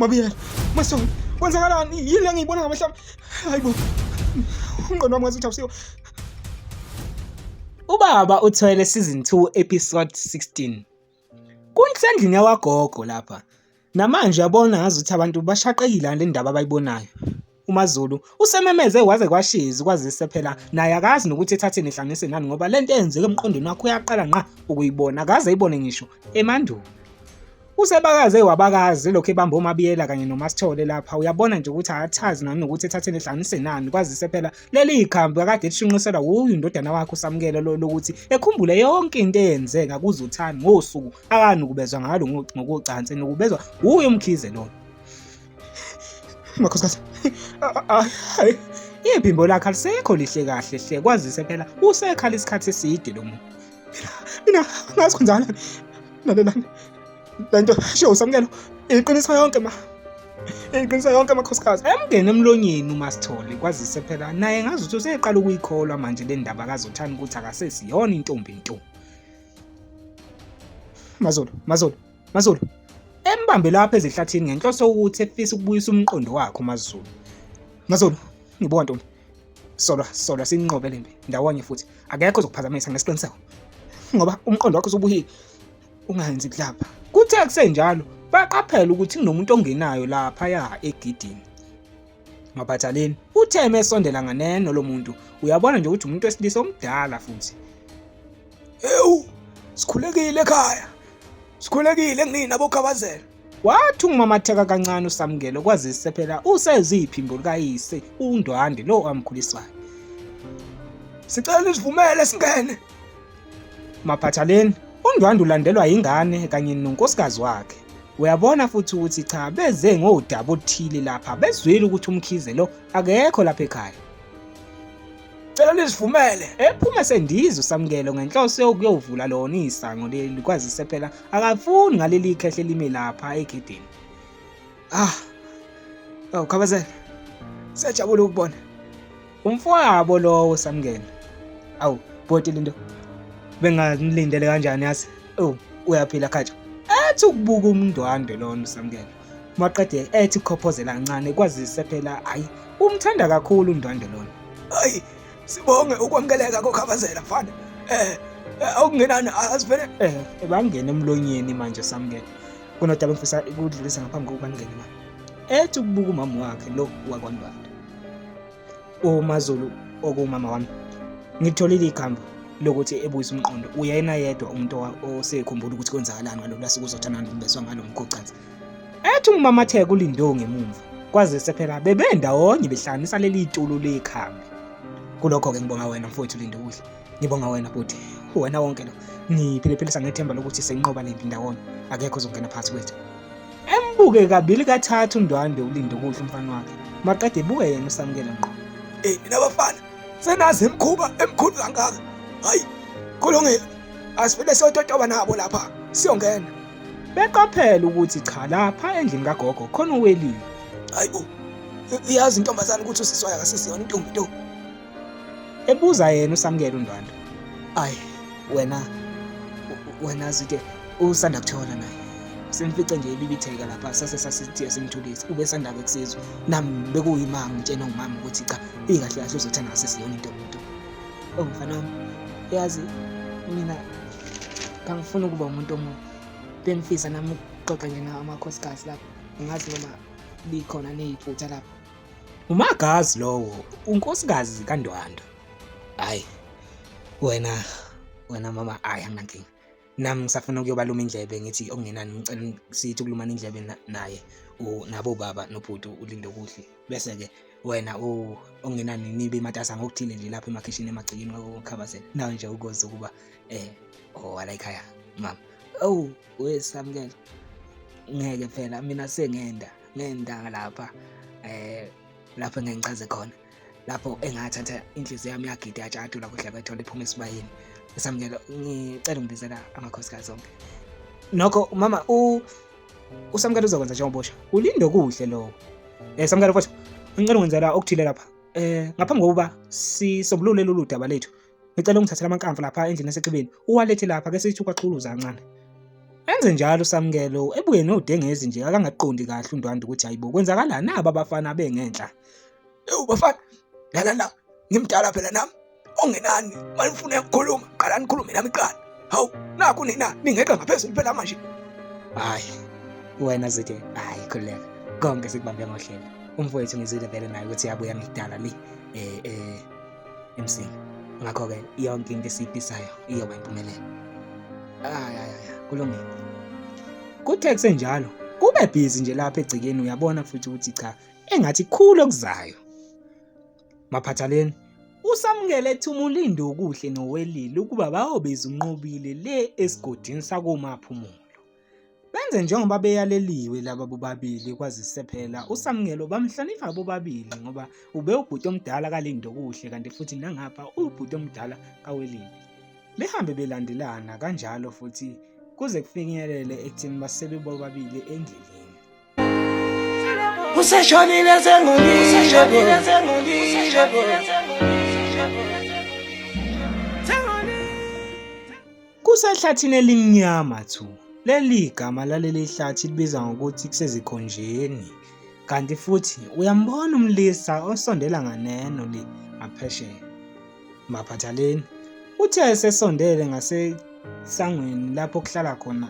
Mabiyela, Masonto, kwenzakalani? Yini le ngiyibona ngamehlo ami? Hayibo. Umqondo wami ngazuthi awusiyo. Ubaba uthwele season 2 episode 16. Kunhlendlini yawagogo lapha. Namanje yabona ngazuthi abantu bashaqekile le ndaba abayibonayo. uMaZulu usememeze waze kwashiza kwazise phela naye akazi nokuthi ethatheni ehlanganise nani ngoba lento eyenzeke emqondweni wakhe uyaqala nqa ukuyibona akaze ayibone ngisho emandulo. Usebakaze wabakaze lokho ebamba uMabiyela kanye noMasithole lapha uyabona nje ukuthi akathazi nani nokuthi ethatheni ehlanganise nani kwazise phela leli ikhambi akade lishunqiselwa uyu indodana wakhe uSamkela lokuthi ekhumbule yonke into eyenzeka kuZuthani ngosuku akani ukubezwa ngalo ngokucansi nokubezwa uyu umkhize lo. Makhosikazi. Hayi, iphimbo lakhe alisekho lihle kahle hle kwazise phela usekhala isikhathi eside lo muntu. Mina ngazi kwenzani. Lalela. Lento show Samkelo iqinisa yonke iqinisa yonke makhosikazi. Emngene emlonyeni uMasithole kwazise phela naye ngazuthi useqala ukuyikholwa manje le ndaba kaZuthani ukuthi akasesiyona intombi nto. Mazolo. Embambe lapha ezihlathini ngenhloso ukuthi efisa ukubuyisa umqondo wakhe uMaZulu. Mazolo, ngibona ntombi. Sola sinqobe lempi. Ndawonye futhi akekho ozokuphazamisa ngesiqiniseko. Ngoba umqondo wakho usubuhile. Ungayenzi lapha. Kuthe kusenjalo baqaphela ukuthi kunomuntu ongenayo lapha ya egidini. Maphathaleni utheme esondela nganeno lo muntu uyabona nje ukuthi umuntu wesilisa omdala futhi. Ewu, sikhulekile ekhaya. Sikhulekile kunina bokhabazela. Wathi ungumamatheka kancane uSamkelo kwazise phela useziphimbo likayise uNdwande lo amkhulisayo. Sicela isivumele singene. Maphathaleni uNdwande ulandelwa ingane kanye nonkosikazi wakhe. Uyabona futhi ukuthi cha beze ngodaba othile lapha bezwile ukuthi umkhize lo akekho lapha ekhaya. Cela lisivumele. Ephuma sendiza uSamkelo ngenhloso yokuyovula lona isango leli kwazise phela akafuni ngaleli khehle lime lapha egedini. Khabazela. Siyajabula ukubona. Umfowabo lo uSamkelo. Awu, bhoti lindo. Benganilindele kanjani yazi? Uyaphila khaja. Ethi ukubuka uMndwande lona uSamkelo. Maqede ethi khophozela kancane kwazise phela hayi umthanda kakhulu uNdwande lona. Hayi, sibonge ukwamukeleka kokhabazela mfana. Awungenani asivele bangena emlonyeni manje Samkelo. Kunodaba ngifisa ukudlulisa ngaphambi kokuba ngene manje. Ethi ukubuka umama wakhe lo wakwaNdwande. uMaZulu okumama wami. Ngitholile ikhambo lokuthi ebuyisa umqondo uyena yedwa umuntu osekhumbula ukuthi kwenzakalani ngalolu lasuku uzothanana kubeswa ngalo mkhocansi. Ethi umamatheka uLindo ngemuva kwazise phela bebendawonye behlanganisa leli itulo lekhambi. Kulokho ke ngibonga wena mfowethu Lindo kuhle. Ngibonga wena bhuti. Wena wonke lo ngiphilephilisa ngethemba lokuthi senqoba lempi ndawonye akekho ozongena phakathi kwethu. Embuke kabili kathathu uNdwande uLindo kuhle umfana wakhe. Maqede ebuke yena uSamkela ngqo. Mina bafana senazi emkhuba emkhulu kangaka. Hayi, kulungile. Asivele siyototoba nabo lapha. Siyongena. Beqaphela ukuthi cha lapha endlini kagogo khona uweliwe. Hayibo. Iyazi intombazana ukuthi usiswaya akasesiyona intombi nto. Ebuza yena uSamkela uNdwande. Ayi, wena zike usanda kuthola naye. Simfice nje ibibitheka lapha sasesithi simthulise ube sanda ke kusizwa. Nami bekuyimanga ngitshena ngumama ukuthi cha ikahle kahle uzothanda ngasesiyona intombi nto. Mfana wami, yazi mina ngangifuna ukuba umuntu omuhle. Bengifisa nami ukuxoxa nje namakhosikazi lapha. Ngazi noma likhona neziphutha lapha. Umagazi lowo unkosikazi kaNdwande. Hayi. Wena mama anginankinga. Nami ngisafuna ukuyobaluma indlebe ngithi okungenani ngicela sithi ukulumana indlebe naye nabo baba nobhuti uLindo kuhle. Bese ke wena ongenani nibe matasa ngokuthile nje lapha emakhishini emagcikini kokhabazela. Nawe nje ukoze ukuba wala ekhaya mama. Wesamkela. Ngeke phela mina ngenda lapha lapho engichaze khona. Lapho engathatha inhliziyo yami yagida yatshadula kuhle kwethola iphuma esibayeni. Samkela ngicela ungibizela amakhosikazi zonke. Nokho mama uSamkela uzokwenza njengobosha. uLindo kuhle lo. Samkela mfowethu ngicela ungenzela okuthile lapha. Ngaphambi kokuba sisobulule lolu daba lethu. Ngicela ungithathele amankamfu lapha endlini esexibeni. Uwalethe lapha ke sithi ukwaqhuluza kancane. Enze njalo uSamkelo ebuye nodengezi nje akangaqondi kahle uNdwandwe ukuthi hayibo kwenzakalani naba abafana bengenhla. Bafana, la, ngimdala phela nami. Ongenani, malifuna ukukhuluma, qala nikhulume nami qala. Hawu, nakho nina ningekho ngaphezulu phela manje. Hayi, wena zithi hayi khuleka. Konke sikubambe ngohlelo. Umfowethu ngizile vele naye ukuthi yabuya ngidala le emsini. Ngakho ke yonke into esiyifisayo iyoba impumelelo. Kulungile. Kuthe kusenjalo, kube busy nje lapha egcikeni uyabona futhi ukuthi cha, engathi khulu okuzayo. Maphathaleni, uSamkele ethumula induku kuhle nowelile ukuba bayobeza unqobile le esigodini sakoMaphumulo. Benze njengoba beyaleliwe laba bobabili kwazise phela uSamkelo bamhlonipha bobabili ngoba ube ubhuti omdala kaLindo kuhle kanti futhi nangapha ubhuti omdala kaWelile. Behambe belandelana kanjalo futhi kuze kufinyelele ekutheni basebe bobabili endleleni. Useshonile sengolile. Kusehlathini elimnyama thu. Leli gama laleli hlathi libiza ngokuthi kusezikhonjeni. Kanti futhi uyambona umlisa osondela nganeno le aphesheya. Maphathaleni, uthe esesondele ngasesangweni lapho kuhlala khona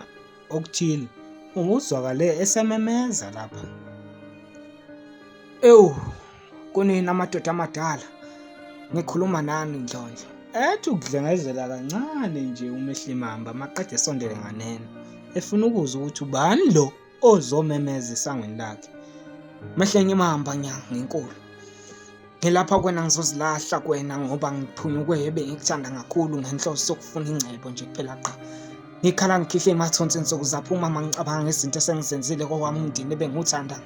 okuthile. Uzwakale esememeza lapha. Kunina amadoda amadala. Ngikhuluma nani Ndlondlo. Ethi ukudlengezela kancane nje uMehlimamba maqede esondele nganeno. Efuna ukuzwa ukuthi ubani lo ozomemeza esangweni lakhe. Mehlimamba nyanga ngenkulu. Ngilapha kwena ngizozilahla kwena ngoba ngiphunyukwe bengikuthanda kakhulu ngenhloso sokufuna ingcebo nje kuphela qa. Ngikhala ngikhihle emathonsi insuku zaphuma mangicabanga ngezinto esengizenzile kwami umndini benguthanda.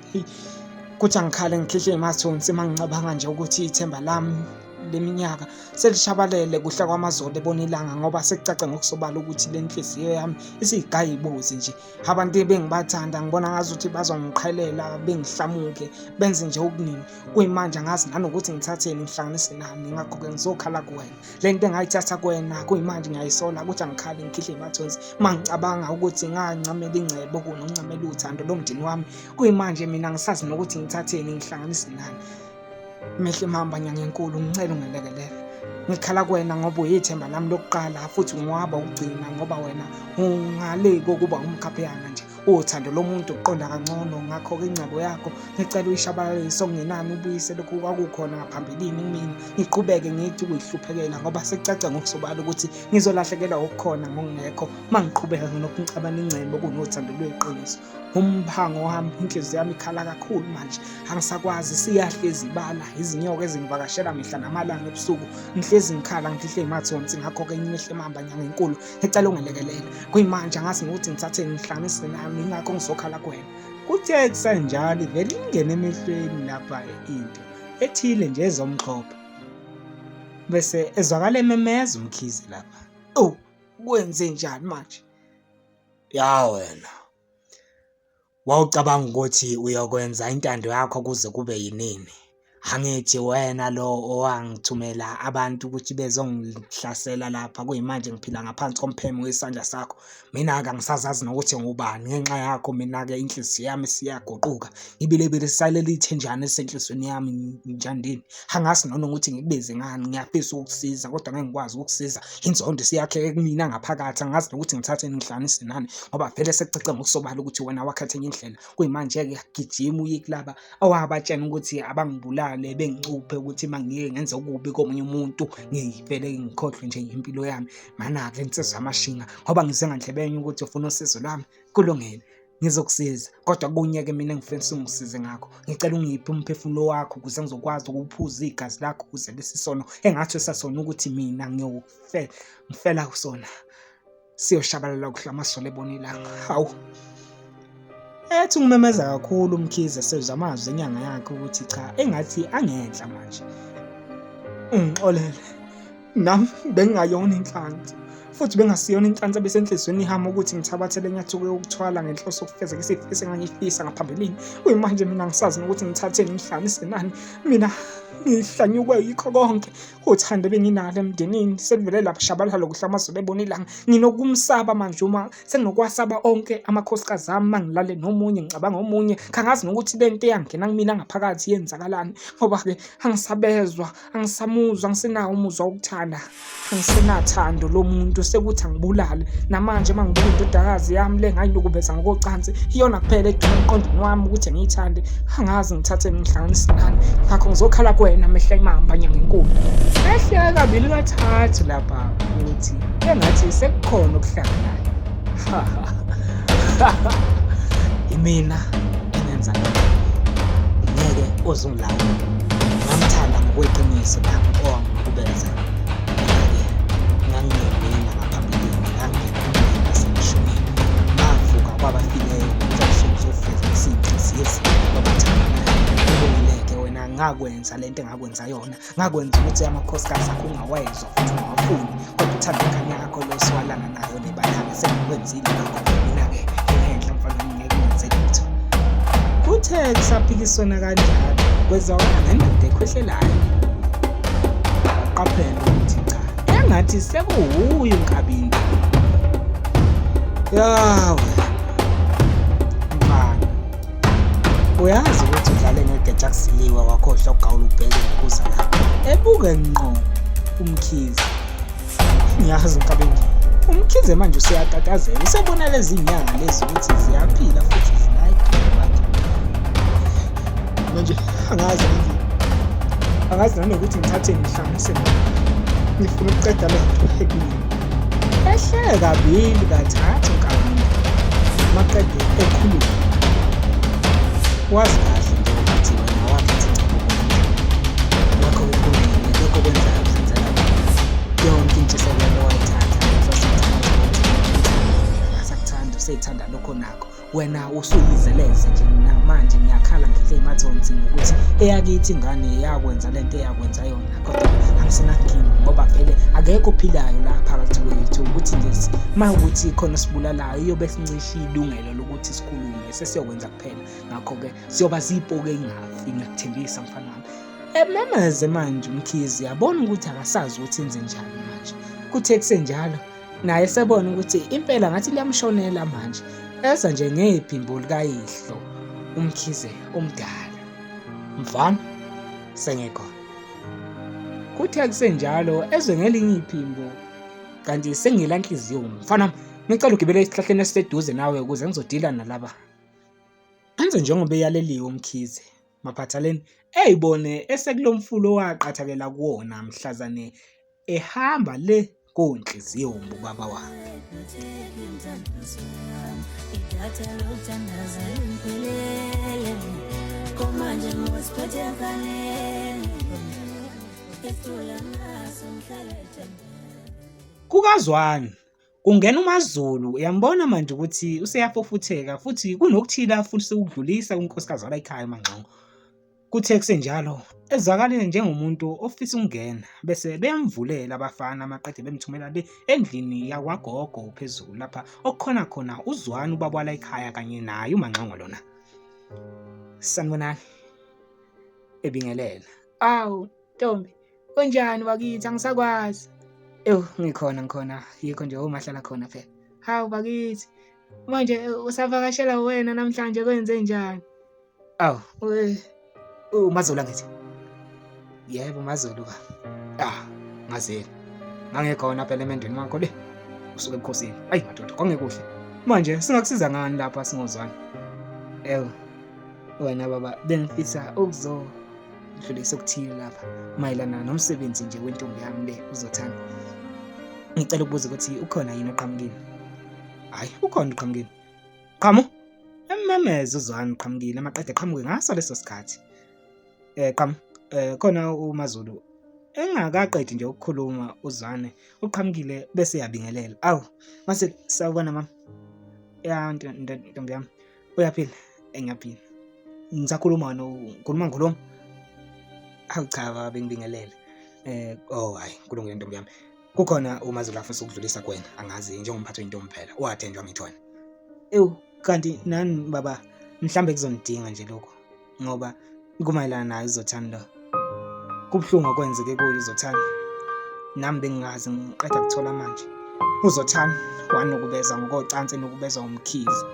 Kuthi angikhale ngikhihle emathonsi mangicabanga nje ukuthi ithemba lami leminyaka selishabalele kuhla kwamazolo ebona ilanga ngoba sekucace ngokusobala ukuthi lenhliziyo yami isigaya ibuzi nje. Abantu bengibathanda ngibona ngazuthi bazongiqhelela bengihlamuke benze nje okuningi. Kuyimanje ngazi nanokuthi ngithatheni ngihlanganise nani ngakho ke ngizokhala kuwena. Lento engayithatha kuwena kuyimanje ngiyayisola ukuthi angikhali ngikhihle emathonsi mangicabanga ukuthi ngancamela ingcebo kunoncamela uthando lomndeni wami. Kuyimanje mina ngisazi nokuthi ngithatheni ngihlanganise nani. Mehlimamba nyanga enkulu ngicela ungelekelele. Ngikhala kuwena ngoba uyithemba lami lokuqala futhi ngwaba ukugcina ngoba wena ungaleki ukuba umkhapheyana nje. Uthando lomuntu uqonda kangcono ngakho ke ingcebo yakho ngicela uyishabalalise okungenani ubuyise lokhu kwakukhona ngaphambilini kimi. Ngiqhubeke ngithi ukuyihluphekela ngoba sekucace ngokusobala ukuthi ngizolahlekelwa ukukhona ngongekho mangiqhubeka nginokucabana ingcebo kunothando lweqiniso. Umphango wami inhliziyo yami ikhala kakhulu manje. Angisakwazi siyahlezi ibala izinyoka ezingivakashela mihla namalanga ebusuku. Ngihlezi ngikhala ngihle emathonsi ngakho ke Mehlimamba nyanga enkulu ngicela ungelekelele. Kuyimanje ngazi ukuthi ngithathe ngihlanganise nami ingakho ngizokhala kuwena. Kuthe kusenjalo ivele ingene emehlweni lapha into ethile nje ezomxhopha. Bese ezwakala ememeza umkhize lapha. Kwenze njani manje? Ya wena. Wawucabanga ukuthi uyokwenza intando yakho kuze kube yinini. Angithi wena lo owangithumela abantu ukuthi bezongihlasela lapha kuyimanje ngiphila ngaphansi komphemo wesandla sakho. Mina ke ngisazazi nokuthi ngubani ngenxa yakho mina ke inhliziyo yami siyagoquka. Ibilebile sisalela ithenjana esenhlizweni yami njandini. Angasi nona ukuthi ngikubeze ngani ngiyafisa ukukusiza kodwa ngeke ngikwazi ukukusiza. Inzondo siyakheke kumina ngaphakathi angazi nokuthi ngithathe ngihlanganise nani ngoba vele sekucace ngokusobala ukuthi wena wakhetha indlela. Kuyimanje ke gijima uye kulaba awabatshena ukuthi abangibulala bengicuphe ukuthi mangike ngenze ukubi komunye umuntu ngivele ngikhohlwe nje impilo yami. Mana ke insizwa amashinga ngoba ngize ngandlebenye ukuthi ufuna usizo lwami kulungile ngizokusiza kodwa kunyeke mina ngifisa ungisize ngakho. Ngicela ungiphe umphefumulo wakho ukuze ngizokwazi ukuphuza igazi lakho ukuze lesisono engathi sasona ukuthi mina ngifela kusona siyoshabalala kuhla amasole ebona ilanga. Hawu ethi ngimemeza kakhulu umkhize sezwe amazwi enyanga yakhe ukuthi cha engathi angenhla manje. Ungixolele nami bengingayona inhlanhla futhi bengasiyona inhlanhla besenhlizweni ihama ukuthi ngithabathele nyathuke ukuthwala ngenhloso yokufezeka isifiso engangifisa ngaphambilini. Kuyimanje mina ngisazi nokuthi ngithatheni ngihlanganise nani. Mina ngihlanyukwe yikho konke uthando benginalo emndenini selivele lapha shabalala lokuhla amazulu ebona ilanga. Nginokumsaba manje uma senginokwasaba onke amakhosikazi ami mangilale nomunye ngicabanga omunye kangazi nokuthi lento eyangena kumina ngaphakathi yenzakalani ngoba-ke angisabezwa, angisamuzwa, angisenawo umuzwa wokuthanda, angisenathando lomuntu sekuthi angibulale. Namanje mangibuka indodakazi yami le ngayilukubeza ngokocansi iyona kuphela eduma emqondweni wami ukuthi ngiyithande, angazi ngithathe ngihlanganise nani. Ngakho ngizokhala kuwena mehla imamba nyanga enkulu. Ehle kabili kathathu lapha ukuthi engathi sekukhona okuhlanganayo. Imina engenza lokho. Ngeke uzungilawula. Ngamthanda ngokweqiniso lapho owangikubeza. Ngangingena ngaphambilini, ngangingena nasemshonini. Ngavuka kwabafileyo ukuthi sofeza isinqisisi babathandanayo. Ubonileke wena ngakwenza lento engakwenza yona. Ngakwenza ukuthi amakhosikazi akho ungawezwa futhi ungawafuni. Kodwa uthanda ingane yakho lo siwalana nayo nebalanga sengikwenzile lokho. Mina-ke ngenhla mfana ngeke ngenze lutho. Kuthe kusaphikiswana kanjalo kwezwana nendoda ekhwehlelayo. Waqaphela ukuthi cha, engathi sekuwuye uNkabini. Yawe mfana, uyazi ukuthi udlale ngegeja kusiliwa wakhohlwa ukugawula ubheke ngokuza lapho ebuke ngqo uMkhize. Ngiyazi uNkabini, uMkhize manje useyatatazela, usebona lezi inyanga lezi ukuthi ziyaphila futhi zinayiphila manje. Angazi nanokuthi ngithathe ngihlanganise ngifuna ukuqeda le nto ekumina. Ehle kabili kathathu Nkabini maqede ekhuluma. Wazi kahle nje ukuthi wena wakhetha lokho ukhulumile lokho kwenzayo kusenzela yonke intshisekelo wayithatha asakuthanda useyithanda lokho nakho. Wena usuyizeleze nje namanje ngiyakhala ngihle emathonsi ngokuthi eyakithi ingane yakwenza lento eyakwenza yona. Kodwa angisenankinga ngoba vele akekho ophilayo la phakathi kwethu ukuthi nje mawukuthi khona sibulalayo iyobe sincishe ilungelo lokuthi sikhulume sesiyokwenza kuphela. Ngakho-ke siyoba ziyipoke engafi ngiyakuthembisa mfana wami. Ememeze manje uMkhize yabona ukuthi akasazi ukuthi enze njani manje. Kuthe kusenjalo naye sebona ukuthi impela ngathi liyamshonela manje. Eza nje ngephimbo likayihlo uMkhize omdala. Mfana sengekho. Kuthe kusenjalo ezwe ngelinye iphimbo kanti sengila inhliziyo mfana. Ngicela ugibele esihlahleni esiseduze nawe ukuze ngizodila nalaba. Enze njengoba eyaleliwe uMkhize maphathaleni eyibone esekulomfulo waqathakela kuwona mhlazane ehamba le konhliziyo umbaba wakhe. Kukazwani kungena uMaZulu uyambona manje ukuthi useyafofutheka futhi kunokuthila futhi sekudlulisa unkosikazi wala ekhaya mangxongo. Kuthe kusenjalo ezwakale njengomuntu ofisa ukungena bese beyamvulela abafana amaqede bemthumela le endlini yakwagogo phezulu lapha okukhona khona uZwani ubaba wala ekhaya kanye naye uManxongo lona. Sanibonani ebingelela. Awu Ntombi, kunjani bakithi angisakwazi. Ngikhona yikho nje umahlala khona phela. Hawu bakithi manje usavakashela wena namhlanje kwenze njani? Awu uMaZulu angithi. Yebo uMaZulu ka. Ngazela. Ngangekhona phela emendweni wakho le. Usuke ebukhosini. Ayi madoda kwangekuhle. Manje singakusiza ngani lapha singozwani? Wena baba bengifisa ukuzodlulisa ukuthile lapha mayelana nomsebenzi nje wentombi yami le uzothanda. Ngicela ukubuza ukuthi ukhona yini oqhamukile? Hayi ukhona uqhamukile. Qhamu? Ememeze uZwani uqhamukile amaqede eqhamuke ngaso leso sikhathi. Qhamu khona uMaZulu engakaqedi nje ukukhuluma uZwane uqhamukile bese yabingelela. Awu mase sawubona mama. Ya ntombi yami. Uyaphila? Engiyaphila. Ngisakhuluma ukhuluma ngoloma. Awu cha baba bengibingelele. Hayi kulungile ntombi yami. Kukhona uMaZulu afisa ukudlulisa kuwena, angazi njengomphathi wentombi phela, uwathenjwa ngithona. Ewu, kanti nani baba, mhlambe kuzonidinga nje lokho ngoba kumayelana nayo izothanda. Kubuhlungu okwenzeke kuyo izothanda. Nami bengingazi ngiqeda kuthola manje. uZothani wanukubeza ngokocansi enukubezwa umkhize.